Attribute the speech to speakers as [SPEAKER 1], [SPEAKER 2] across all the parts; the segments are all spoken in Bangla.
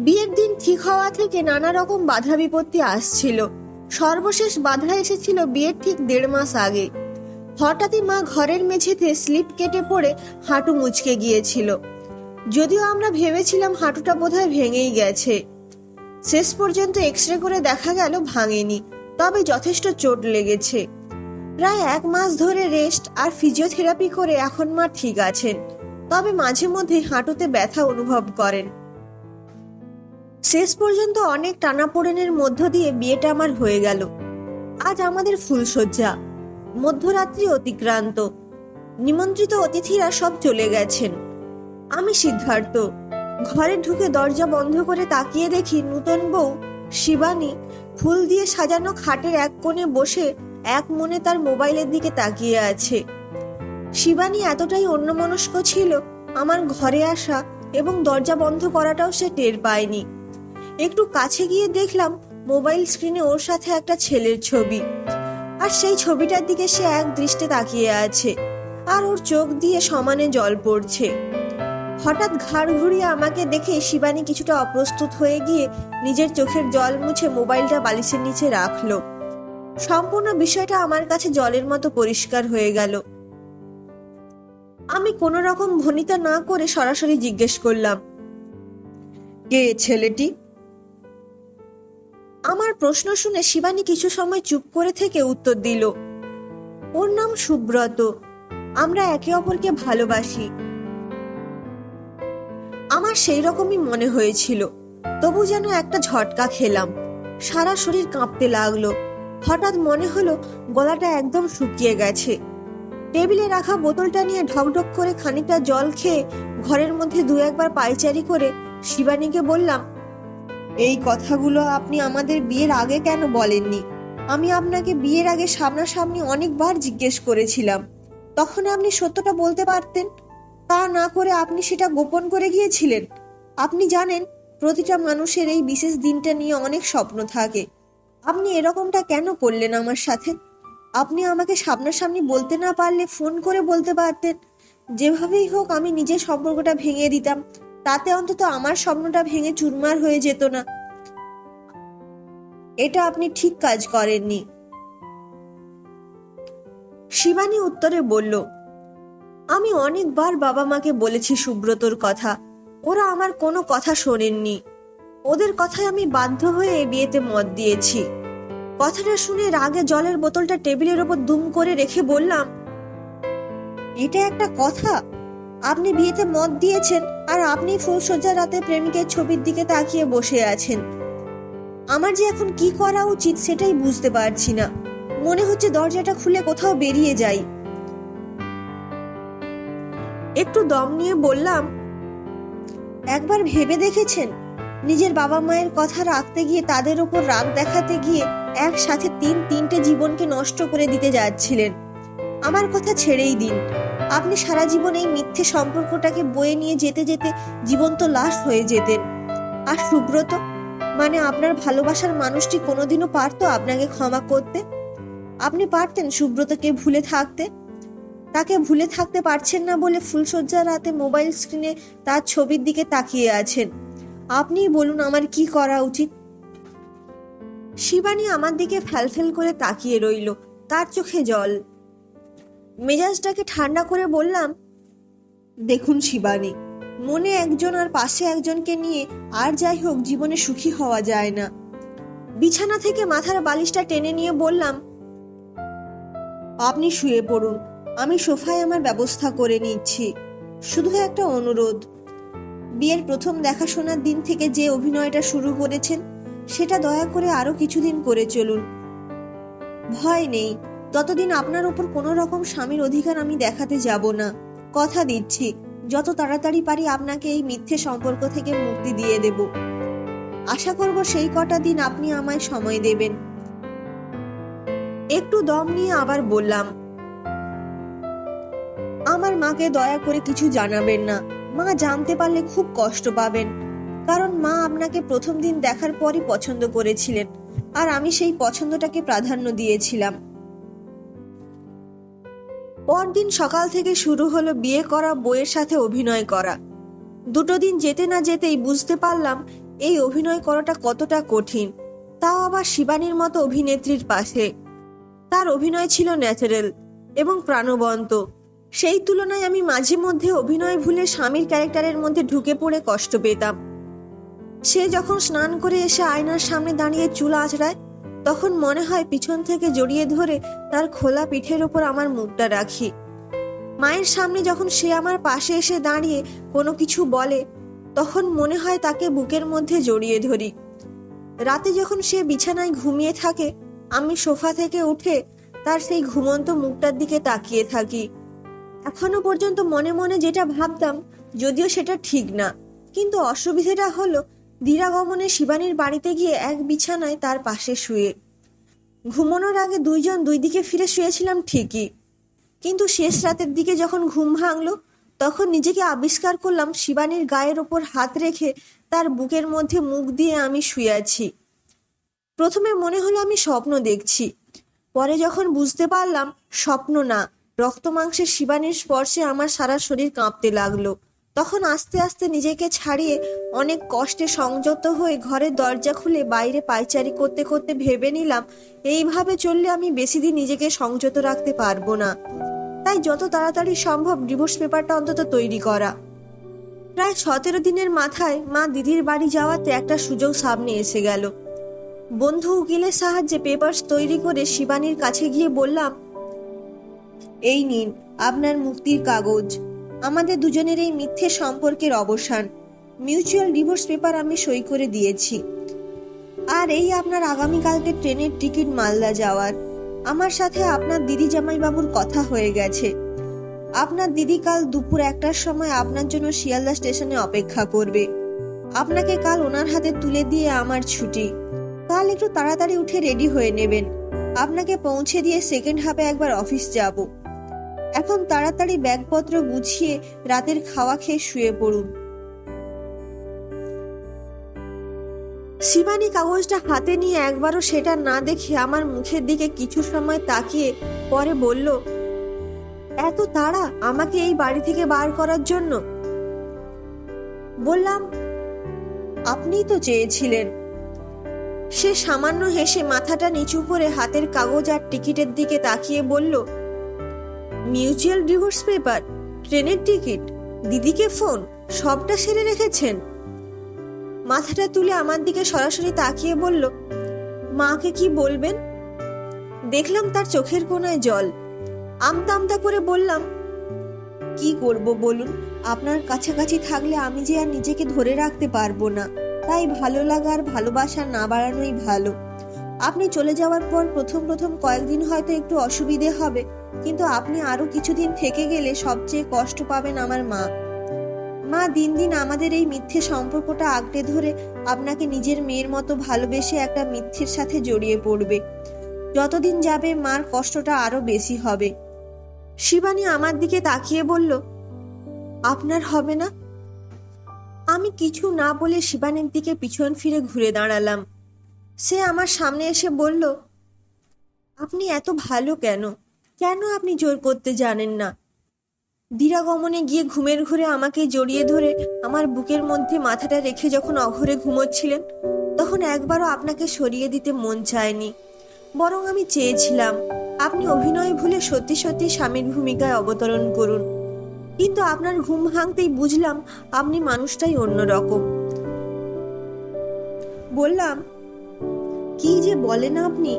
[SPEAKER 1] বিয়ের দিন ঠিক হওয়া থেকে নানা রকম বাধা বিপত্তি আসছিল। সর্বশেষ বাধা এসেছিল বিয়ের ঠিক 1.5 মাস আগে। হঠাৎই মা ঘরের মেঝেতে স্লিপ কেটে পড়ে হাঁটু মুচকে গিয়েছিল। যদিও আমরা ভেবেছিলাম হাঁটুটা বোধহয় ভেঙেই গেছে। শেষ পর্যন্ত এক্সরে করে দেখা গেল ভাঙেনি, তবে যথেষ্ট চোট লেগেছে। প্রায় 1 মাস ধরে রেস্ট আর ফিজিওথেরাপি করে এখন মা ঠিক আছেন, তবে মাঝে মধ্যে হাঁটুতে ব্যথা অনুভব করেন। শেষ পর্যন্ত অনেক টানাপোড়েনের মধ্য দিয়ে বিয়েটা আমার হয়ে গেল। আজ আমাদের ফুলশয্যা, মধ্যরাত্রি অতিক্রান্ত, নিমন্ত্রিত অতিথিরা সব চলে গেছেন। আমি সিদ্ধার্থ। ঘরে ঢুকে দরজা বন্ধ করে তাকিয়ে দেখি নূতন বউ শিবানী ফুল দিয়ে সাজানো খাটের এক কোণে বসে এক মনে তার মোবাইলের দিকে তাকিয়ে আছে। শিবানী এতটাই অন্যমনস্ক ছিল, আমার ঘরে আসা এবং দরজা বন্ধ করাটাও সে টের পায়নি। একটু কাছে গিয়ে দেখলাম মোবাইল স্ক্রিনে ওর সাথে একটা ছেলের ছবি, আর সেই ছবিটার দিকে সে এক দৃষ্টে তাকিয়ে আছে, আর ওর চোখ দিয়ে সমানে জল পড়ছে। হঠাৎ ঘাড় ঘুরিয়ে আমাকে দেখে শিবানী কিছুটা অপ্রস্তুত হয়ে গিয়ে নিজের চোখের জল মুছে মোবাইলটা বালিশের নিচে রাখলো। সম্পূর্ণ বিষয়টা আমার কাছে জলের মতো পরিষ্কার হয়ে গেল। আমি কোনো রকম ভনিতা না করে সরাসরি জিজ্ঞেস করলাম, কে ছেলেটি? আমার প্রশ্ন শুনে শিবানী কিছু সময় চুপ করে থেকে উত্তর দিল, ওর নাম সুব্রত, আমরা একে অপরকে ভালোবাসি। আমার সেই রকমই মনে হয়েছিল, তবু যেন একটা ঝটকা খেলাম। সারা শরীর কাঁপতে লাগলো। হঠাৎ মনে হলো গলাটা একদম শুকিয়ে গেছে। টেবিলে রাখা বোতলটা নিয়ে ঢকঢক করে খানিকটা জল খেয়ে ঘরের মধ্যে 2-1 বার পায়চারি করে শিবানীকে বললাম, এই কথাগুলো আপনি আমাদের বিয়ের আগে কেন বলেননি? আমি আপনাকে বিয়ের আগে সামনাসামনি অনেকবার জিজ্ঞেস করেছিলাম, তখন আপনি সত্যটা বলতে পারতেন। তা না করে আপনি সেটা গোপন করে গিয়েছিলেন। আপনি জানেন, প্রতিটা মানুষের এই বিশেষ দিনটা নিয়ে অনেক স্বপ্ন থাকে। আপনি এরকমটা কেন করলেন আমার সাথে? আপনি আমাকে সামনাসামনি বলতে না পারলে ফোন করে বলতে পারতেন। যেভাবেই হোক আমি নিজের সম্পর্কটা ভেঙে দিতাম, তাতে অন্তত আমার স্বপ্নটা ভেঙে চুরমার হয়ে যেত না। এটা আপনি ঠিক কাজ করেননি। শিবানী উত্তরে বলল, আমি অনেকবার বাবা মাকে বলেছি সুব্রতর কথা, ওরা আমার কোনো কথা শোনেননি। ওদের কথায় আমি বাধ্য হয়ে বিয়েতে মত দিয়েছি। কথাটা শুনে রাগে জলের বোতলটা টেবিলের ওপর দুম করে রেখে বললাম, এটা একটা কথা? আপনি বিয়েতে মত দিয়েছেন আর আপনি ফুলশয্যার রাতে প্রেমিকের ছবির দিকে তাকিয়ে বসে আছেন। আমার যে এখন কি করা উচিত সেটাই বুঝতে পারছি না। মনে হচ্ছে দরজাটা খুলে কোথাও বেরিয়ে যাই। একটু দম নিয়ে বললাম, একবার ভেবে দেখেছেন, নিজের বাবা মায়ের কথা রাখতে গিয়ে তাদের উপর রাগ দেখাতে গিয়ে একসাথে 3-3টে জীবনকে নষ্ট করে দিতে যাচ্ছিলেন? আমার কথা ছেড়েই দিন, আপনি সারা জীবন এই মিথ্যে সম্পর্কটাকে বয়ে নিয়ে যেতে যেতে জীবন্ত লাশ হয়ে যেতেন। আর সুব্রত, মানে আপনার ভালোবাসার মানুষটি কোনোদিনও পারতো আপনাকে ক্ষমা করতে? আপনি পারতেন সুব্রতকে ভুলে থাকতে? তাকে ভুলে থাকতে পারছেন না বলে ফুলশয্যার রাতে মোবাইল স্ক্রিনে তার ছবির দিকে তাকিয়ে আছেন। আপনিই বলুন আমার কি করা উচিত? শিবানী আমার দিকে ফ্যালফেল করে তাকিয়ে রইল, তার চোখে জল। মেজাজটাকে ঠান্ডা করে বললাম, দেখুন শিবানী, মনে একজন আর পাশে একজনকে নিয়ে আর যাই হোক জীবনে সুখী হওয়া যায় না। বিছানা থেকে মাথার বালিশটা টেনে নিয়ে বললাম, আপনি শুয়ে পড়ুন, আমি সোফায় আমার ব্যবস্থা করে নিচ্ছি। শুধু একটা অনুরোধ, বিয়ের প্রথম দেখাশোনার দিন থেকে যে অভিনয়টা শুরু করেছেন সেটা দয়া করে আরো কিছুদিন করে চলুন। ভয় নেই, ততদিন আপনার উপর কোনো রকম স্বামীর অধিকার আমি দেখাতে যাব না। কথা দিচ্ছি, যত তাড়াতাড়ি পারি আপনাকে এই মিথ্যে সম্পর্ক থেকে মুক্তি দিয়ে দেব। আশা করব সেই কটা দিন আপনি আমায় সময় দেবেন। একটু দম নিয়ে আবার বললাম, আমার মাকে দয়া করে কিছু জানাবেন না। মা জানতে পারলে খুব কষ্ট পাবেন, কারণ মা আপনাকে প্রথম দিন দেখার পরই পছন্দ করেছিলেন, আর আমি সেই পছন্দটাকে প্রাধান্য দিয়েছিলাম। পরদিন সকাল থেকে শুরু হলো বিয়ে করা বউয়ের সাথে অভিনয় করা। 2 দিন যেতে না যেতেই বুঝতে পারলাম এই অভিনয় করাটা কতটা কঠিন, তাও আবার শিবানীর মতো অভিনেত্রীর পাশে। তার অভিনয় ছিল ন্যাচারাল এবং প্রাণবন্ত। সেই তুলনায় আমি মাঝে মধ্যে অভিনয় ভুলে স্বামীর ক্যারেক্টারের মধ্যে ঢুকে পড়ে কষ্ট পেতাম। সে যখন স্নান করে এসে আয়নার সামনে দাঁড়িয়ে চুল আঁচড়ায়, তখন মনে হয় পিছন থেকে জড়িয়ে ধরে তার খোলা পিঠের ওপর আমার মুখটা রাখি। মায়ের সামনে যখন সে আমার পাশে এসে দাঁড়িয়ে কোনো কিছু বলে, তখন মনে হয় তাকে বুকের মধ্যে জড়িয়ে ধরি। রাতে যখন সে বিছানায় ঘুমিয়ে থাকে, আমি সোফা থেকে উঠে তার সেই ঘুমন্ত মুখটার দিকে তাকিয়ে থাকি। এখনো পর্যন্ত মনে মনে যেটা ভাবতাম, যদিও সেটা ঠিক না, কিন্তু অসুবিধাটা হলো দিরাগমনে শিবানীর বাড়িতে গিয়ে এক বিছানায় তার পাশে শুয়ে। ঘুমানোর আগে দুইজন দুই দিকে ফিরে শুয়েছিলাম ঠিকই, কিন্তু শেষ রাতের দিকে যখন ঘুম ভাঙলো, তখন নিজেকে আবিষ্কার করলাম শিবানীর গায়ের ওপর হাত রেখে তার বুকের মধ্যে মুখ দিয়ে আমি শুয়ে আছি। প্রথমে মনে হলো আমি স্বপ্ন দেখছি, পরে যখন বুঝতে পারলাম স্বপ্ন না, রক্ত মাংসের শিবানীর স্পর্শে আমার সারা শরীর কাঁপতে লাগলো। তখন আস্তে আস্তে নিজেকে ছাড়িয়ে অনেক কষ্টে সংযত হয়ে ঘরের দরজা খুলে বাইরে পায়চারি করতে করতে ভেবে নিলাম, এইভাবে চললে আমি বেশি দিন নিজেকে সংযত রাখতে পারবো না। তাই যত তাড়াতাড়ি সম্ভব ডিভোর্স পেপারটা অন্তত তৈরি করা। প্রায় 17 দিনের মাথায় মা দিদির বাড়ি যাওয়াতে একটা সুযোগ সামনে এসে গেল। বন্ধু উকিলের সাহায্যে পেপারস তৈরি করে শিবানীর কাছে গিয়ে বললাম, এই নিন আপনার মুক্তির কাগজ। আমাদের দুজনের এই মিথ্যে সম্পর্কের অবসান। মিউচুয়াল ডিভোর্স পেপার আমি সই করে দিয়েছি। আর এই আপনার আগামীকালকে ট্রেনের টিকিট মালদা যাওয়ার। আমার সাথে আপনার দিদি জামাইবাবুর কথা হয়ে গেছে। আপনার দিদি কাল দুপুর 1টার সময় আপনার জন্য শিয়ালদা স্টেশনে অপেক্ষা করবে। আপনাকে কাল ওনার হাতে তুলে দিয়ে আমার ছুটি। কাল একটু তাড়াতাড়ি উঠে রেডি হয়ে নেবেন। আপনাকে পৌঁছে দিয়ে সেকেন্ড হাফে একবার অফিস যাব। এখন তাড়াতাড়ি ব্যাগপত্র গুছিয়ে রাতের খাওয়া খেয়ে শুয়ে পড়ুন। শিবানী কাগজটা হাতে নিয়ে একবারও সেটা না দেখে আমার মুখের দিকে কিছু সময় তাকিয়ে পরে বলল, এত তাড়া আমাকে এই বাড়ি থেকে বার করার জন্য? বললাম, আপনিই তো চেয়েছিলেন। সে সামান্য হেসে মাথাটা নিচু করে হাতের কাগজ আর টিকিটের দিকে তাকিয়ে বলল, মিউচুয়াল ডিভোর্স পেপার, ট্রেনের টিকিট, দিদিকে ফোন, সবটা সেরে রেখেছেন? মাথাটা তুলে আমার দিকে সরাসরি তাকিয়ে বলল, মাকে কি বলবেন? দেখলাম তার চোখের কোণায় জল। আমতা আমতা করে বললাম, কি করব বলুন? আপনার কাছাকাছি থাকলে আমি যে আর নিজেকে ধরে রাখতে পারবো না। তাই ভালো লাগা আর ভালোবাসা না বাড়ানোই ভালো। আপনি চলে যাওয়ার পর প্রথম কয়েকদিন হয়তো একটু অসুবিধে হবে, কিন্তু আপনি আরো কিছুদিন থেকে গেলে সবচেয়ে কষ্ট পাবেন আমার মা। মা দিন দিন আমাদের এই মিথ্যে সম্পর্কটা আঁকড়ে ধরে আপনাকে নিজের মেয়ের মতো ভালোবেসে একটা মিথ্যের সাথে জড়িয়ে পড়বে। যতদিন যাবে মার কষ্টটা আরো বেশি হবে। শিবানী আমার দিকে তাকিয়ে বলল, আপনার হবে না? আমি কিছু না বলে শিবানীর দিকে পিছন ফিরে ঘুরে দাঁড়ালাম। সে আমার সামনে এসে বলল, আপনি এত ভালো কেন? কেন আপনি জোর করতে জানেন না? দিরাগমনে গিয়ে ঘুমের ঘুরে আমাকে জড়িয়ে ধরে আমার বুকের মধ্যে মাথাটা রেখে যখন অঘরে ঘুমোচ্ছিলেন, তখন একবারও আপনাকে সরিয়ে দিতে মন চায়নি। বরং আমি চেয়েছিলাম আপনি অভিনয় ভুলে সত্যি সত্যি স্বামীর ভূমিকায় অবতরণ করুন। কিন্তু আপনার ঘুম ভাঙতেই বুঝলাম আপনি মানুষটাই অন্যরকম। বললাম, কি যে বলেন আপনি?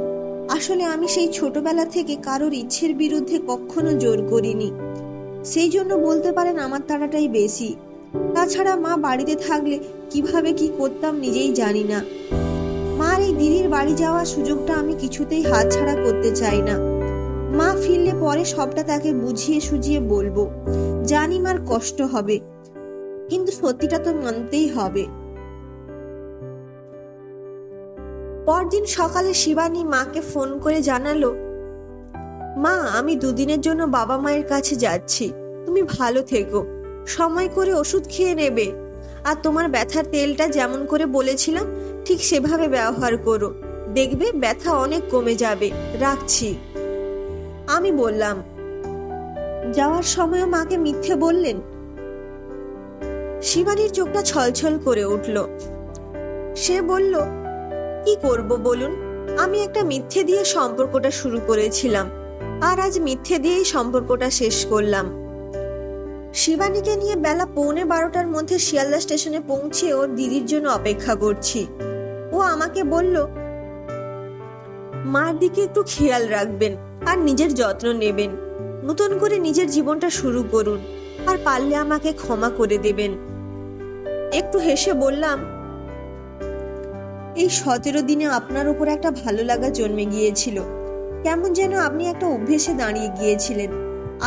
[SPEAKER 1] আসলে আমি সেই ছোটবেলা থেকে কারোর ইচ্ছের বিরুদ্ধে কখনো জোর করিনি। সেই জন্য বলতে পারেন আমার তাড়াটাই বেশি। তাছাড়া মা বাড়িতে থাকলে কিভাবে কি করতাম নিজেই জানি না। মার এই দিদির বাড়ি যাওয়ার সুযোগটা আমি কিছুতেই হাতছাড়া করতে চাই না। মা ফিরলে পরে সবটা তাকে বুঝিয়ে সুঝিয়ে বলবো। জানি মার কষ্ট হবে, কিন্তু সত্যিটা তো মানতেই হবে। পরদিন সকালে শিবানী মাকে ফোন করে জানালো, মা আমি দুদিনের জন্য বাবা মায়ের কাছে যাচ্ছি, তুমি ভালো থেকো, সময় করে ওষুধ খেয়ে নেবে, আর তোমার ব্যথার তেলটা যেমন করে বলেছিলাম ঠিক সেভাবে ব্যবহার করো, দেখবে ব্যথা অনেক কমে যাবে, রাখছি। আমি বললাম, যাওয়ার সময়ও মাকে মিথ্যে বললেন? শিবানীর চোখটা ছলছল করে উঠল। সে বলল, কি করব বলুন, আমি একটা মিথ্যে দিয়ে সম্পর্কটা শুরু করেছিলাম, আর আজ মিথ্যে দিয়েই সম্পর্কটা শেষ করলাম। শিবানীকে নিয়ে বেলা 11:45-টার মধ্যে শিয়ালদা স্টেশনে পৌঁছে ওর দিদির জন্য অপেক্ষা করছি। ও আমাকে বলল, মার দিকে একটু খেয়াল রাখবেন আর নিজের যত্ন নেবেন, নতুন করে নিজের জীবনটা শুরু করুন, আর পারলে আমাকে ক্ষমা করে দেবেন। একটু হেসে বললাম, এই 17 দিনে আপনার উপর একটা ভালো লাগা জন্মে গিয়েছিল, কেমন যেন আপনি একটা অভ্যেসে দাঁড়িয়ে গিয়েছিলেন।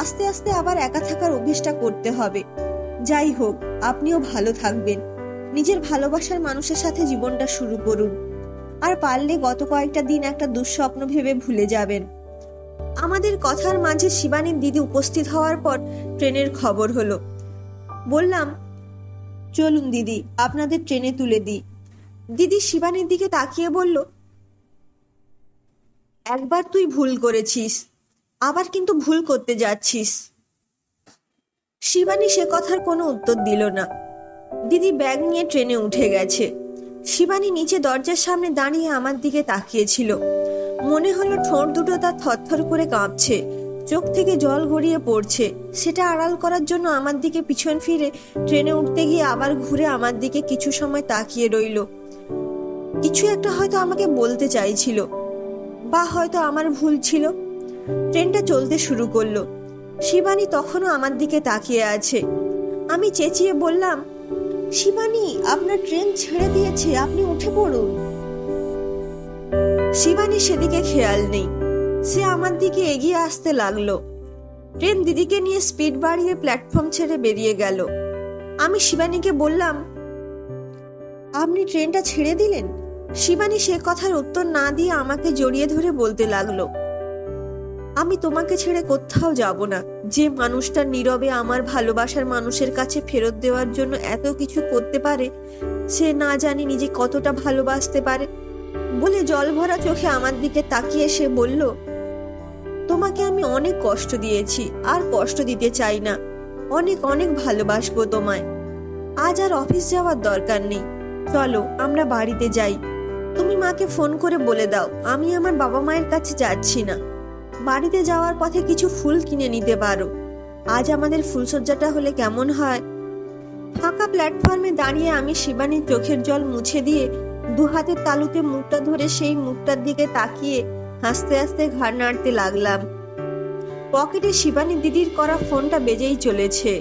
[SPEAKER 1] আস্তে আস্তে আবার একা থাকার অভ্যেসটা করতে হবে। যাই হোক, আপনিও ভালো থাকবেন, নিজের ভালোবাসার মানুষের সাথে জীবনটা শুরু করুন, আর পারলে গত কয়েকটা দিন একটা দুঃস্বপ্ন ভেবে ভুলে যাবেন। আমাদের কথার মাঝে শিবানীর দিদি উপস্থিত হওয়ার পর ট্রেনের খবর হলো। বললাম, চলুন দিদি, আপনাদের ট্রেনে তুলে দিই। দিদি শিবানীর দিকে তাকিয়ে বলল, একবার তুই ভুল করেছিস, আবার কিন্তু ভুল করতে যাচ্ছিস। শিবানী সে কথার কোনো উত্তর দিল না। দিদি ব্যাগ নিয়ে ট্রেনে উঠে গেছে। শিবানী নিচে দরজার সামনে দাঁড়িয়ে আমার দিকে তাকিয়েছিল। মনে হলো ঠোঁট দুটো তার থরথর করে কাঁপছে, চোখ থেকে জল গড়িয়ে পড়ছে। সেটা আড়াল করার জন্য আমার দিকে পিছন ফিরে ট্রেনে উঠতে গিয়ে আবার ঘুরে আমার দিকে কিছু সময় তাকিয়ে রইল। কিছু একটা হয়তো আমাকে বলতে চাইছিল, বা হয়তো আমার ভুল ছিল। ট্রেনটা চলতে শুরু করলো। শিবানী তখনও আমার দিকে তাকিয়ে আছে। আমি চেঁচিয়ে বললাম, শিবানী, আপনার ট্রেন ছেড়ে দিয়েছে, আপনি উঠে পড়ুন। শিবানী সেদিকে খেয়াল নেই, সে আমার দিকে এগিয়ে আসতে লাগলো। ট্রেন দিদিকে নিয়ে স্পিড বাড়িয়ে প্ল্যাটফর্ম ছেড়ে বেরিয়ে গেল। আমি শিবানীকে বললাম, আপনি ট্রেনটা ছেড়ে দিলেন? শিবানী সে কথার উত্তর না দিয়ে আমাকে জড়িয়ে ধরে বলতে লাগলো, আমি তোমাকে ছেড়ে কোথাও যাব না। যে মানুষটা নীরবে আমার ভালোবাসার মানুষের কাছে ফেরত দেওয়ার জন্য এত কিছু করতে পারে, সে না জানি নিজে কতটা ভালোবাসতে পারে। বলে জল ভরা চোখে আমার দিকে তাকিয়ে সে বলল, তোমাকে আমি অনেক কষ্ট দিয়েছি, আর কষ্ট দিতে চাই না। অনেক অনেক ভালোবাসবো তোমায়। আজ আর অফিস যাওয়ার দরকার নেই, চলো আমরা বাড়িতে যাই। তুমি মাকে ফোন করে বলে দাও আমি আমার বাবা মায়ের কাছে যাচ্ছি না। বাড়িতে যাওয়ার পথে কিছু ফুল কিনে নিতে পারো। আজ আমাদের ফুলসজ্জাটা হলে কেমন হয়? ফাঁকা প্ল্যাটফর্মে দাঁড়িয়ে আমি শিবানীর চোখের জল মুছে দিয়ে দু হাতের তালুতে মুখটা ধরে সেই মুখটার দিকে তাকিয়ে হাসতে হাসতে ঘাড় নাড়তে লাগলাম। পকেটে শিবানী দিদির করা ফোনটা বেজেই চলেছে।